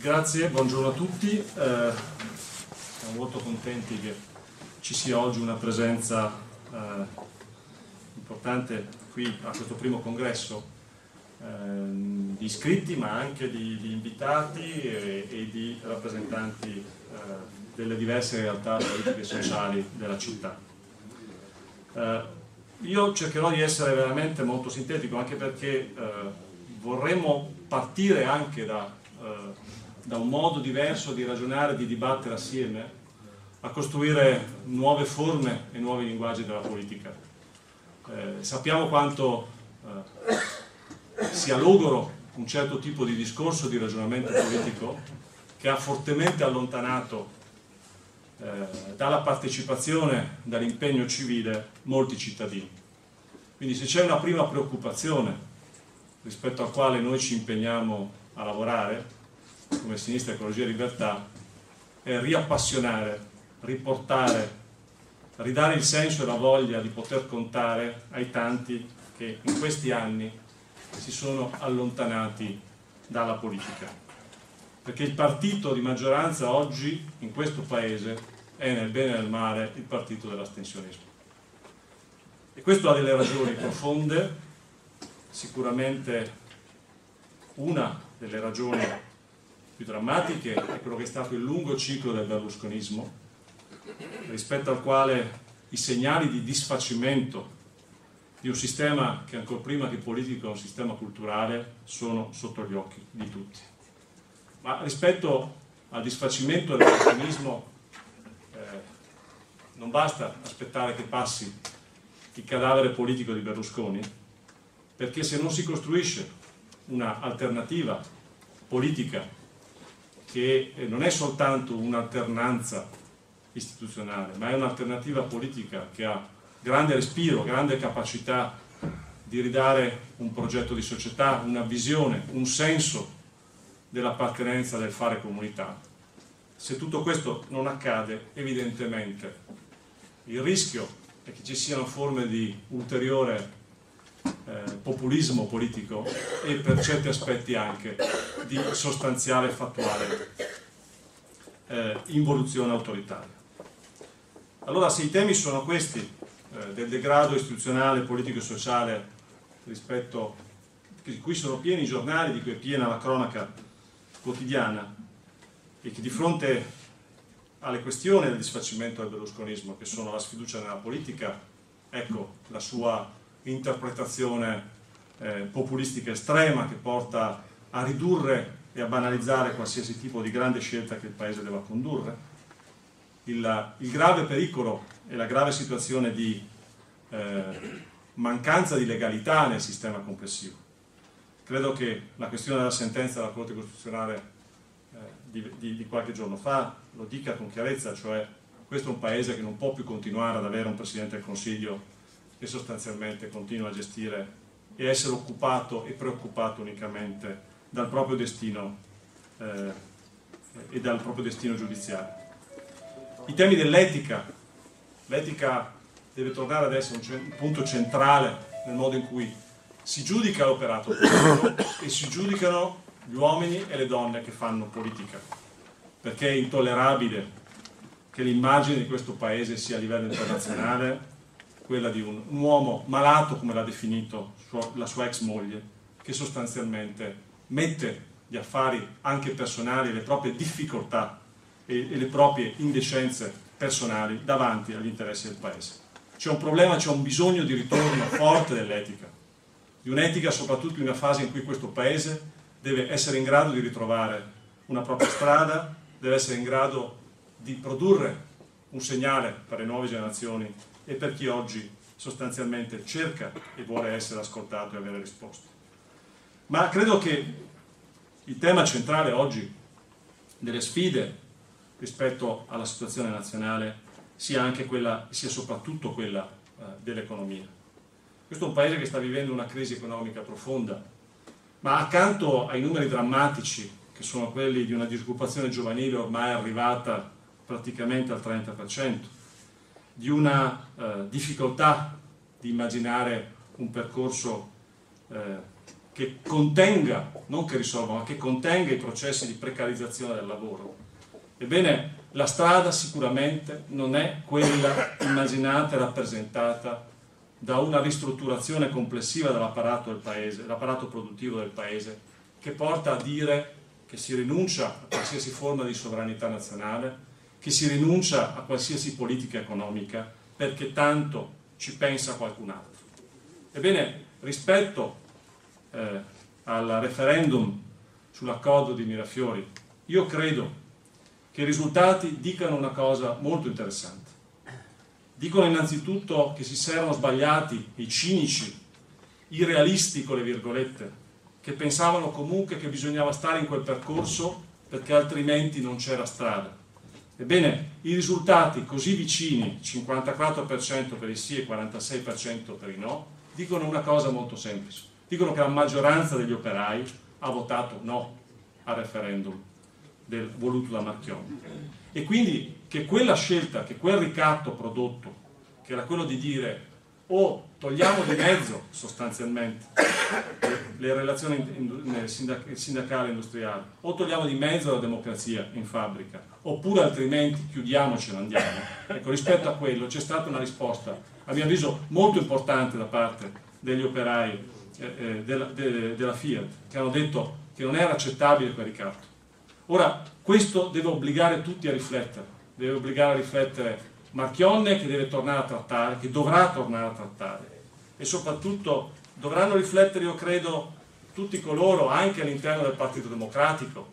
Grazie, buongiorno a tutti. Siamo molto contenti che ci sia oggi una presenza importante qui a questo primo congresso di iscritti, ma anche di invitati e di rappresentanti delle diverse realtà politiche e sociali della città. Io cercherò di essere veramente molto sintetico, anche perché vorremmo partire anche da un modo diverso di ragionare, di dibattere assieme, a costruire nuove forme e nuovi linguaggi della politica. Sappiamo quanto sia logoro un certo tipo di discorso, di ragionamento politico, che ha fortemente allontanato dalla partecipazione, dall'impegno civile, molti cittadini. Quindi se c'è una prima preoccupazione rispetto al quale noi ci impegniamo a lavorare, come Sinistra Ecologia e Libertà, è riappassionare, riportare, ridare il senso e la voglia di poter contare ai tanti che in questi anni si sono allontanati dalla politica. Perché il partito di maggioranza oggi in questo Paese è, nel bene e nel male, il partito dell'astensionismo. E questo ha delle ragioni profonde. Sicuramente una delle ragioni più drammatiche è quello che è stato il lungo ciclo del berlusconismo, rispetto al quale i segnali di disfacimento di un sistema che ancora prima che politico è un sistema culturale sono sotto gli occhi di tutti. Ma rispetto al disfacimento del berlusconismo non basta aspettare che passi il cadavere politico di Berlusconi, perché se non si costruisce una alternativa politica che non è soltanto un'alternanza istituzionale, ma è un'alternativa politica che ha grande respiro, grande capacità di ridare un progetto di società, una visione, un senso dell'appartenenza, del fare comunità. Se tutto questo non accade, evidentemente il rischio è che ci siano forme di ulteriore populismo politico e per certi aspetti anche di sostanziale e fattuale involuzione autoritaria. Allora, se i temi sono questi, del degrado istituzionale, politico e sociale, rispetto di cui sono pieni i giornali, di cui è piena la cronaca quotidiana, e che di fronte alle questioni del disfacimento del berlusconismo, che sono la sfiducia nella politica, ecco la sua interpretazione populistica estrema, che porta a ridurre e a banalizzare qualsiasi tipo di grande scelta che il Paese deve condurre, il grave pericolo e la grave situazione di mancanza di legalità nel sistema complessivo. Credo che la questione della sentenza della Corte Costituzionale di qualche giorno fa lo dica con chiarezza, cioè questo è un Paese che non può più continuare ad avere un Presidente del Consiglio che sostanzialmente continua a gestire e essere occupato e preoccupato unicamente dal proprio destino e dal proprio destino giudiziario. I temi dell'etica, l'etica deve tornare ad essere un punto centrale nel modo in cui si giudica l'operato politico e si giudicano gli uomini e le donne che fanno politica, perché è intollerabile che l'immagine di questo Paese sia a livello internazionale quella di un uomo malato, come l'ha definito la sua ex moglie, che sostanzialmente mette gli affari anche personali, le proprie difficoltà e le proprie indecenze personali davanti agli interessi del Paese. C'è un problema, c'è un bisogno di ritorno forte dell'etica, di un'etica soprattutto in una fase in cui questo Paese deve essere in grado di ritrovare una propria strada, deve essere in grado di produrre un segnale per le nuove generazioni e per chi oggi sostanzialmente cerca e vuole essere ascoltato e avere risposte. Ma credo che il tema centrale oggi delle sfide rispetto alla situazione nazionale sia anche quella, sia soprattutto quella dell'economia. Questo è un Paese che sta vivendo una crisi economica profonda, ma accanto ai numeri drammatici, che sono quelli di una disoccupazione giovanile ormai arrivata praticamente al 30%, di una difficoltà di immaginare un percorso che contenga, non che risolva, ma che contenga i processi di precarizzazione del lavoro. Ebbene, la strada sicuramente non è quella immaginata e rappresentata da una ristrutturazione complessiva dell'apparato del paese, l'apparato produttivo del paese, che porta a dire che si rinuncia a qualsiasi forma di sovranità nazionale, che si rinuncia a qualsiasi politica economica perché tanto ci pensa qualcun altro. Ebbene, rispetto al referendum sull'accordo di Mirafiori, io credo che i risultati dicano una cosa molto interessante. Dicono innanzitutto che si si erano sbagliati i cinici, i realisti con le virgolette, che pensavano comunque che bisognava stare in quel percorso perché altrimenti non c'era strada. Ebbene, i risultati così vicini, 54% per i sì e 46% per i no, dicono una cosa molto semplice. Dicono che la maggioranza degli operai ha votato no al referendum voluto da Marchionne. E quindi che quella scelta, che quel ricatto prodotto, che era quello di dire o togliamo di mezzo sostanzialmente le relazioni sindacali e industriali, o togliamo di mezzo la democrazia in fabbrica, oppure altrimenti chiudiamoci e andiamo. Ecco, rispetto a quello c'è stata una risposta, a mio avviso, molto importante da parte degli operai della Fiat, che hanno detto che non era accettabile quel ricatto. Ora, questo deve obbligare tutti a riflettere, deve obbligare a riflettere Marchionne, che deve tornare a trattare, che dovrà tornare a trattare, e soprattutto dovranno riflettere, io credo, tutti coloro, anche all'interno del Partito Democratico,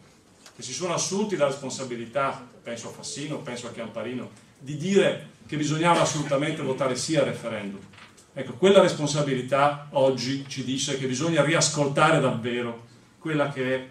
che si sono assunti la responsabilità, penso a Fassino, penso a Chiamparino, di dire che bisognava assolutamente votare sì al referendum. Ecco, quella responsabilità oggi ci dice che bisogna riascoltare davvero quella che è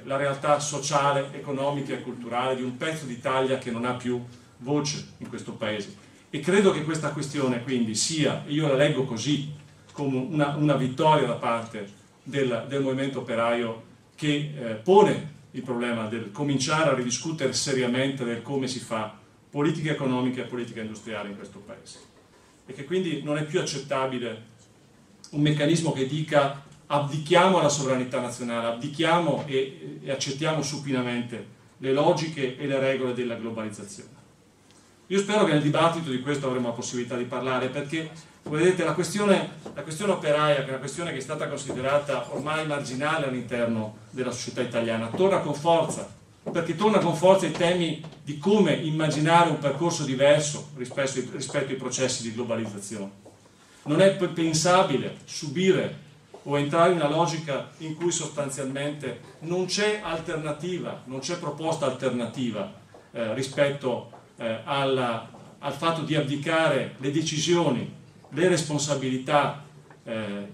la realtà sociale, economica e culturale di un pezzo d'Italia che non ha più voce in questo paese. E credo che questa questione quindi sia, io la leggo così, come una vittoria da parte del movimento operaio che pone il problema del cominciare a ridiscutere seriamente del come si fa politica economica e politica industriale in questo paese. E che quindi non è più accettabile un meccanismo che dica abdichiamo alla sovranità nazionale, abdichiamo e accettiamo supinamente le logiche e le regole della globalizzazione. Io spero che nel dibattito di questo avremo la possibilità di parlare, perché vedete la questione operaia, che è una questione che è stata considerata ormai marginale all'interno della società italiana, torna con forza, perché torna con forza i temi di come immaginare un percorso diverso rispetto ai processi di globalizzazione. Non è pensabile subire o entrare in una logica in cui sostanzialmente non c'è alternativa, non c'è proposta alternativa rispetto al fatto di abdicare le decisioni, le responsabilità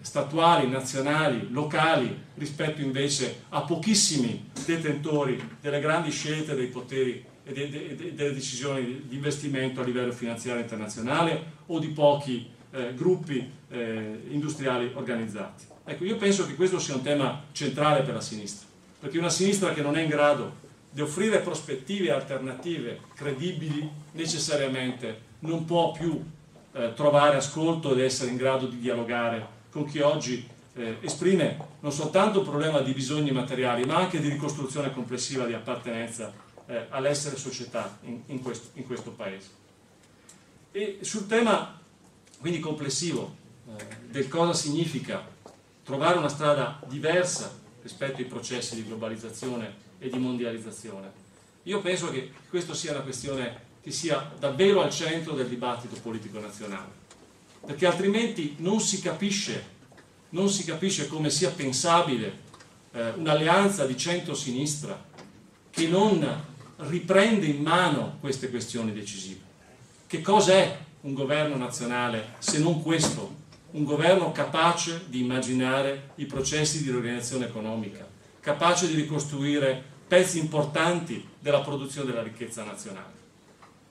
statuali, nazionali, locali, rispetto invece a pochissimi detentori delle grandi scelte dei poteri e delle decisioni di investimento a livello finanziario internazionale o di pochi gruppi industriali organizzati. Ecco, io penso che questo sia un tema centrale per la sinistra, perché una sinistra che non è in grado di offrire prospettive alternative credibili necessariamente non può più trovare ascolto ed essere in grado di dialogare con chi oggi esprime non soltanto un problema di bisogni materiali, ma anche di ricostruzione complessiva di appartenenza all'essere società in questo paese. E sul tema quindi complessivo del cosa significa trovare una strada diversa rispetto ai processi di globalizzazione e di mondializzazione, io penso che questa sia una questione che sia davvero al centro del dibattito politico nazionale, perché altrimenti non si capisce come sia pensabile un'alleanza di centro-sinistra che non riprende in mano queste questioni decisive. Che cosa è un governo nazionale se non questo? Un governo capace di immaginare i processi di riorganizzazione economica, capace di ricostruire pezzi importanti della produzione della ricchezza nazionale.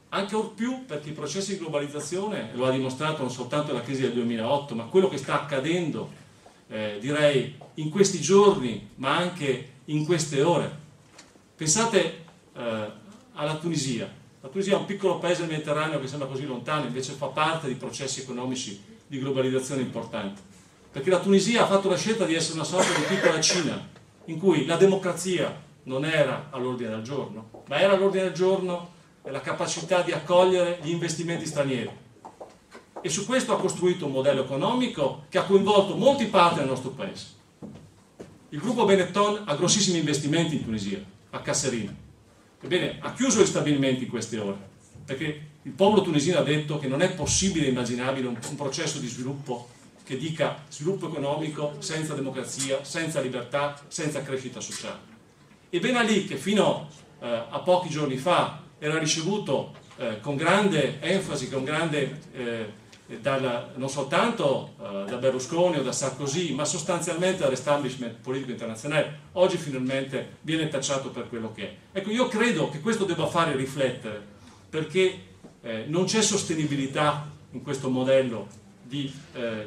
Anche or più perché i processi di globalizzazione, lo ha dimostrato non soltanto la crisi del 2008, ma quello che sta accadendo, direi, in questi giorni, ma anche in queste ore. Pensate alla Tunisia. La Tunisia è un piccolo paese del Mediterraneo che sembra così lontano, invece fa parte di processi economici di globalizzazione importanti. perché la Tunisia ha fatto la scelta di essere una sorta di piccola Cina, in cui la democrazia non era all'ordine del giorno, ma era all'ordine del giorno la capacità di accogliere gli investimenti stranieri. E su questo ha costruito un modello economico che ha coinvolto molti partner del nostro paese. Il gruppo Benetton ha grossissimi investimenti in Tunisia, a Kasserine. Ebbene, ha chiuso gli stabilimenti in queste ore, perché il popolo tunisino ha detto che non è possibile e immaginabile un processo di sviluppo che dica sviluppo economico senza democrazia, senza libertà, senza crescita sociale. E Ben Ali, che fino a pochi giorni fa era ricevuto con grande enfasi, con grande non soltanto da Berlusconi o da Sarkozy, ma sostanzialmente dall'establishment politico internazionale, oggi finalmente viene tacciato per quello che è. Ecco, io credo che questo debba fare riflettere, perché non c'è sostenibilità in questo modello di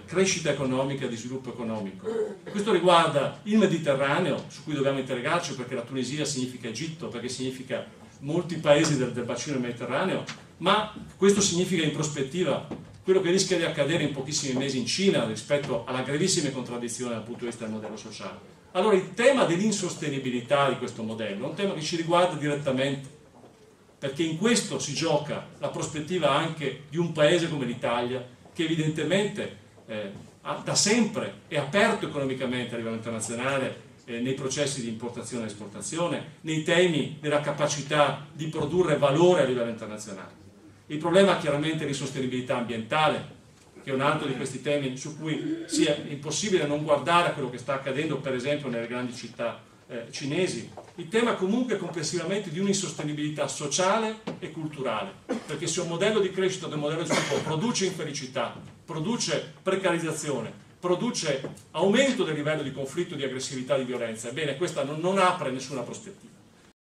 crescita economica e di sviluppo economico. Questo riguarda il Mediterraneo, su cui dobbiamo interrogarci, perché la Tunisia significa Egitto, perché significa molti paesi del bacino mediterraneo, ma questo significa in prospettiva quello che rischia di accadere in pochissimi mesi in Cina rispetto alla gravissime contraddizioni dal punto di vista del modello sociale. Allora il tema dell'insostenibilità di questo modello è un tema che ci riguarda direttamente, perché in questo si gioca la prospettiva anche di un paese come l'Italia, che evidentemente da sempre è aperto economicamente a livello internazionale nei processi di importazione e esportazione, nei temi della capacità di produrre valore a livello internazionale. Il problema chiaramente è l'insostenibilità ambientale, che è un altro di questi temi su cui sia impossibile non guardare a quello che sta accadendo per esempio nelle grandi città cinesi. Il tema comunque complessivamente di un'insostenibilità sociale e culturale, perché se un modello di crescita o un modello di sviluppo produce infelicità, produce precarizzazione, produce aumento del livello di conflitto, di aggressività, di violenza, ebbene questa non apre nessuna prospettiva.